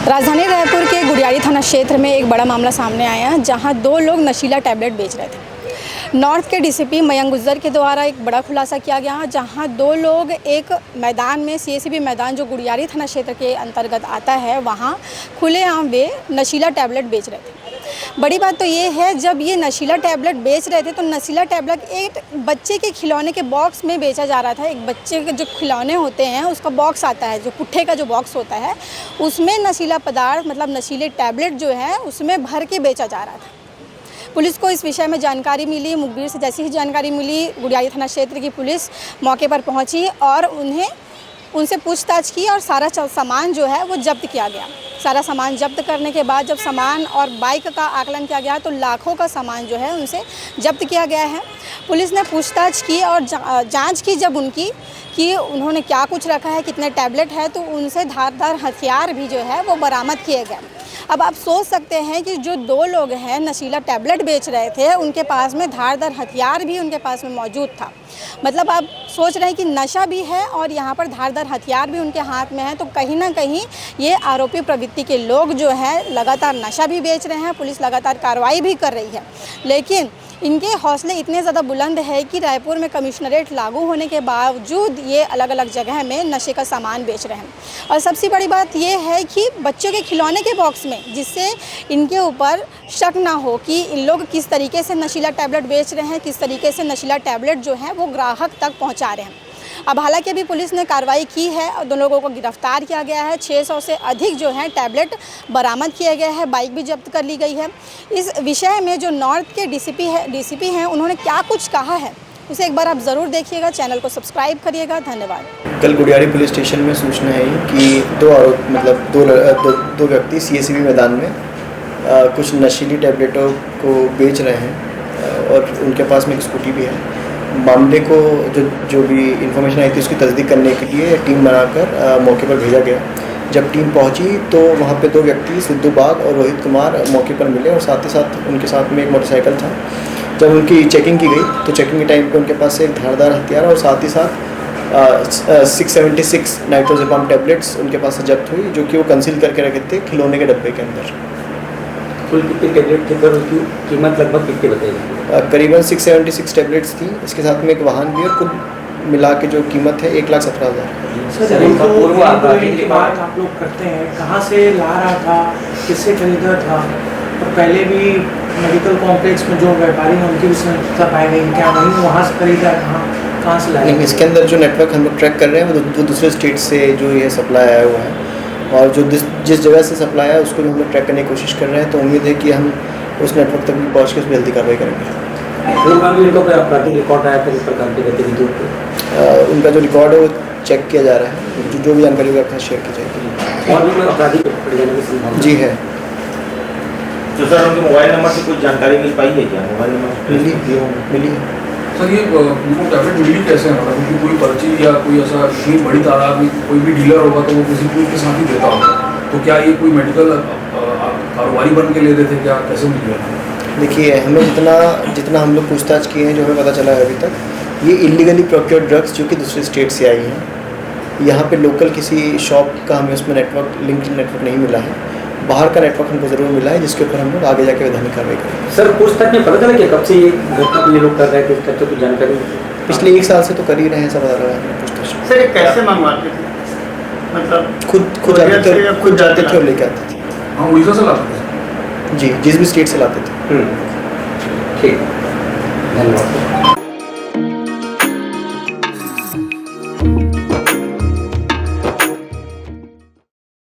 राजधानी रायपुर के गुड़ियारी थाना क्षेत्र में एक बड़ा मामला सामने आया है, जहां दो लोग नशीला टैबलेट बेच रहे थे। नॉर्थ के डीसीपी मयंक गुर्जर के द्वारा एक बड़ा खुलासा किया गया, जहां दो लोग एक मैदान में सीएसबी मैदान जो गुड़ियारी थाना क्षेत्र के अंतर्गत आता है, वहां खुलेआम वे नशीला टैबलेट बेच रहे थे। बड़ी बात तो ये है, जब ये नशीला टैबलेट बेच रहे थे तो नशीला टैबलेट एक बच्चे के खिलौने के बॉक्स में बेचा जा रहा था। एक बच्चे के जो खिलौने होते हैं उसका बॉक्स आता है, जो पुट्ठे का जो बॉक्स होता है, उसमें नशीला पदार्थ मतलब नशीले टैबलेट जो है उसमें भर के बेचा जा रहा था। पुलिस को इस विषय में जानकारी मिली। मुखबिर से जैसी ही जानकारी मिली, गुड़ियारी थाना क्षेत्र की पुलिस मौके पर पहुंची और उनसे पूछताछ की और सारा सामान जो है वो जब्त किया गया। सारा सामान जब्त करने के बाद जब सामान और बाइक का आकलन किया गया तो लाखों का सामान जो है उनसे जब्त किया गया है। पुलिस ने पूछताछ की और जांच की जब उनकी कि उन्होंने क्या कुछ रखा है, कितने टैबलेट है, तो उनसे धारदार हथियार भी जो है वो बरामद किए गए। अब आप सोच सकते हैं कि जो दो लोग हैं नशीला टैबलेट बेच रहे थे, उनके पास में धारदार हथियार भी उनके पास में मौजूद था। मतलब आप सोच रहे हैं कि नशा भी है और यहाँ पर धारदार हथियार भी उनके हाथ में है, तो कहीं ना कहीं ये आरोपी प्रवृत्ति के लोग जो है लगातार नशा भी बेच रहे हैं। पुलिस लगातार कार्रवाई भी कर रही है, लेकिन इनके हौसले इतने ज़्यादा बुलंद है कि रायपुर में कमिश्नरेट लागू होने के बावजूद ये अलग अलग जगह में नशे का सामान बेच रहे हैं। और सबसे बड़ी बात ये है कि बच्चों के खिलौने के बॉक्स में, जिससे इनके ऊपर शक ना हो कि इन लोग किस तरीके से नशीला टैबलेट बेच रहे हैं, किस तरीके से नशीला टैबलेट जो है वो ग्राहक तक पहुँचा रहे हैं। अब हालांकि अभी पुलिस ने कार्रवाई की है और दोनों लोगों को गिरफ्तार किया गया है। 600 से अधिक जो है टैबलेट बरामद किए गए हैं, बाइक भी जब्त कर ली गई है। इस विषय में जो नॉर्थ के डीसीपी हैं उन्होंने क्या कुछ कहा है उसे एक बार आप ज़रूर देखिएगा। चैनल को सब्सक्राइब करिएगा। धन्यवाद। कल गुड़ियारी पुलिस स्टेशन में सूचना है कि दो व्यक्ति सीएसबी मैदान में कुछ नशीली टैबलेटों को बेच रहे हैं और उनके पास में एक स्कूटी भी है। मामले को जो भी इंफॉर्मेशन आई थी उसकी तस्दीक करने के लिए टीम बनाकर मौके पर भेजा गया। जब टीम पहुंची तो वहां पे दो व्यक्ति सिद्धू बाग और रोहित कुमार मौके पर मिले और साथ ही साथ उनके साथ में एक मोटरसाइकिल था। जब उनकी चेकिंग की गई तो चेकिंग के टाइम पे उनके पास से एक धारदार हथियार और साथ ही साथ 676 नाइट्रोजेपाम टैबलेट्स उनके पास से जब्त हुई, जो कि वो कंसील करके रखे थे खिलौने के डब्बे के अंदर। कुल कितने टैबलेट थे और उसकी कीमत लगभग कितनी बताइए? करीबन 676 टैबलेट्स थी। इसके साथ में एक वाहन भी और कुल मिला के जो कीमत है 1,17,000। सर, इनको की बात आप लोग करते हैं, कहाँ से ला रहा था, किससे खरीदा था? और पहले भी मेडिकल कॉम्प्लेक्स में जो व्यापारी हैं उनकी भी संस्था पाई गई, क्या वहीं वहाँ से खरीदा, कहाँ से लाया? नहीं, इसके अंदर जो नेटवर्क हम लोग ट्रैक कर रहे हैं वो दूसरे स्टेट से जो ये सप्लाई आया हुआ है और जो जिस जगह से सप्लाई है उसको भी हम लोग ट्रैक करने की कोशिश कर रहे हैं। तो उम्मीद है कि हम उस नेटवर्क तक भी पहुँच के उस पर जल्दी कार्रवाई करेंगे। आपराधिक रिकॉर्ड आया था इस प्रकार की गतिविधियों पे? उनका जो रिकॉर्ड है वो चेक किया जा रहा है। जो भी जानकारी होगी आपके साथ शेयर की जाएगी। और भी आपराधिक पकड़े जाने की संभावना? जी है। तो सर उनके मोबाइल नंबर से कुछ जानकारी मिल पाई है क्या? मोबाइल नंबर मिली है। सर ये टैबलेट मिली कैसे है? मतलब क्योंकि कोई पर्ची या कोई ऐसा इतनी बड़ी तादाद में कोई भी डीलर होगा तो वो किसी को के साथ ही देता होगा, तो क्या ये कोई मेडिकल कारोबारी बन के ले देते, क्या कैसे मिल गया? देखिए, हमें जितना हम लोग पूछताछ किए हैं, जो हमें पता चला है अभी तक, ये इलीगली प्रोक्योर्ड ड्रग्स जो कि दूसरे स्टेट से आई हैं। यहाँ पे लोकल किसी शॉप का हमें उसमें लिंक्ड नेटवर्क नहीं मिला है। बाहर का नेटवर्क हमको ज़रूर मिला है, जिसके ऊपर हम लोग आगे जाके वैधानिक कार्रवाई करेंगे। सर पूछताछ में पता चला कि कब से ये घटना को ये लोग कर रहे थे, इसका तो जानकारी पिछले 1 साल से तो कर ही रहे हैं, सब बता रहा है पूछताछ। सर ये कैसे मंगवाते थे? मतलब खुद जाते थे और लेके आते थे। हाँ, उड़ीसा से लाते थे जी, जिस भी स्टेट से लाते थे। ठीक, धन्यवाद।